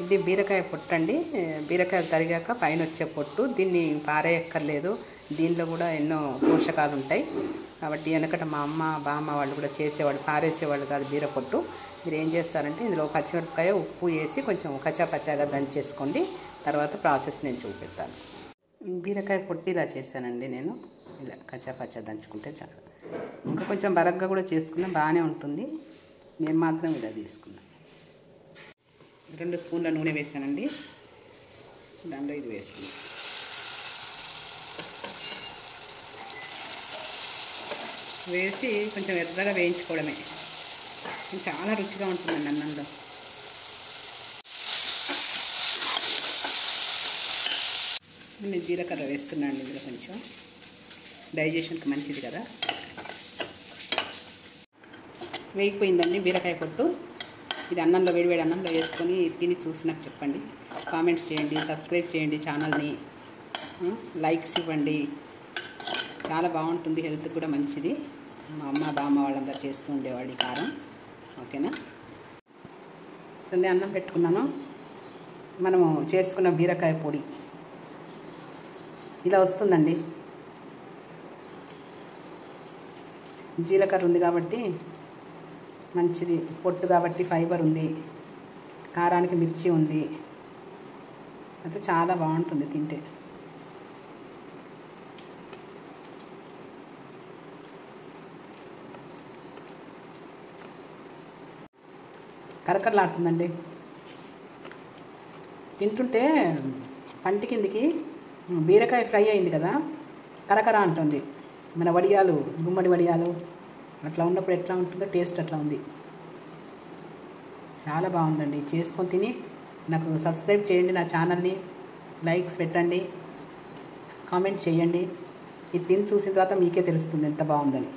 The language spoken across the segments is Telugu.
ఇది బీరకాయ పొట్టు అండి. బీరకాయ తరిగాక పైన వచ్చే పొట్టు. దీన్ని పారేయక్కర్లేదు. దీనిలో కూడా ఎన్నో పోషకాలు ఉంటాయి. కాబట్టి వెనకట మా అమ్మ బామ్మ వాళ్ళు కూడా చేసేవాళ్ళు, పారేసేవాళ్ళు కాదు బీర పొట్టు. మీరు ఏం చేస్తారంటే ఇందులో పచ్చిమిరపకాయ ఉప్పు వేసి కొంచెం కచ్చాపచ్చాగా దంచేసుకోండి. తర్వాత ప్రాసెస్ నేను చూపిస్తాను. బీరకాయ పొట్టు ఇలా చేశానండి నేను. ఇలా కచ్చాపచ్చా దంచుకుంటే చాలు. ఇంకా కొంచెం బరగ్గా కూడా చేసుకున్నా బాగానే ఉంటుంది. నేను మాత్రం ఇలా తీసుకున్నాను. 2 స్పూన్ల నూనె వేసానండి. దాంట్లో ఇది వేసుకున్నాను. వేసి కొంచెం ఎర్రగా వేయించుకోవడమే. చాలా రుచిగా ఉంటుందండి అన్నంలో. నేను జీలకర్ర వేస్తున్నాను ఇందులో, కొంచెం డైజెషన్కి మంచిది కదా. వేగిపోయిందండి బీరకాయ పొట్టు. ఇది అన్నంలో, వేడివేడి అన్నంలో వేసుకొని తిని చూసి నాకు చెప్పండి. కామెంట్స్ చేయండి, సబ్స్క్రైబ్ చేయండి ఛానల్ని, లైక్స్ ఇవ్వండి. చాలా బాగుంటుంది, హెల్త్ కూడా మంచిది. మా అమ్మ బామ్మ వాళ్ళందరూ చేస్తూ ఉండేవాళ్ళు ఈ కారం. ఓకేనా. అన్నం పెట్టుకున్నాను. మనము చేసుకున్న బీరకాయ పొడి ఇలా వస్తుందండి. జీలకర్ర ఉంది కాబట్టి మంచిది, పొట్టు కాబట్టి ఫైబర్ ఉంది, కారానికి మిర్చి ఉంది. అయితే చాలా బాగుంటుంది తింటే. కరకరలాడుతుందండి. తింటుంటే పంటి కిందికి బీరకాయ ఫ్రై అయింది కదా, కరకర అంటుంది. మన వడియాలు, గుమ్మడి వడియాలు అట్లా ఉన్నప్పుడు ఎట్లా ఉంటుందో టేస్ట్ అట్లా ఉంది. చాలా బాగుందండి. చేసుకొని తిని నాకు సబ్స్క్రైబ్ చేయండి నా ఛానల్ని, లైక్స్ పెట్టండి, కామెంట్ చేయండి. ఇది తిని చూసిన తర్వాత మీకే తెలుస్తుంది ఎంత బాగుందని.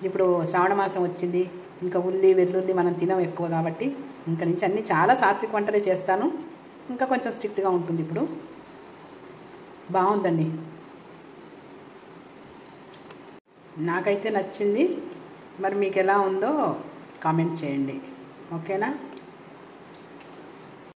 ఇప్పుడు శ్రావణ మాసం వచ్చింది. ఇంకా ఉల్లి వెల్లుల్లి మనం తినం ఎక్కువ కాబట్టి ఇంకా నుంచి అన్నీ చాలా సాత్విక వంటలే చేస్తాను. ఇంకా కొంచెం స్ట్రిక్ట్గా ఉంటుంది. ఇప్పుడు బాగుందండి, నాకైతే నచ్చింది. మరి మీకు ఎలా ఉందో కామెంట్ చేయండి. ఓకేనా.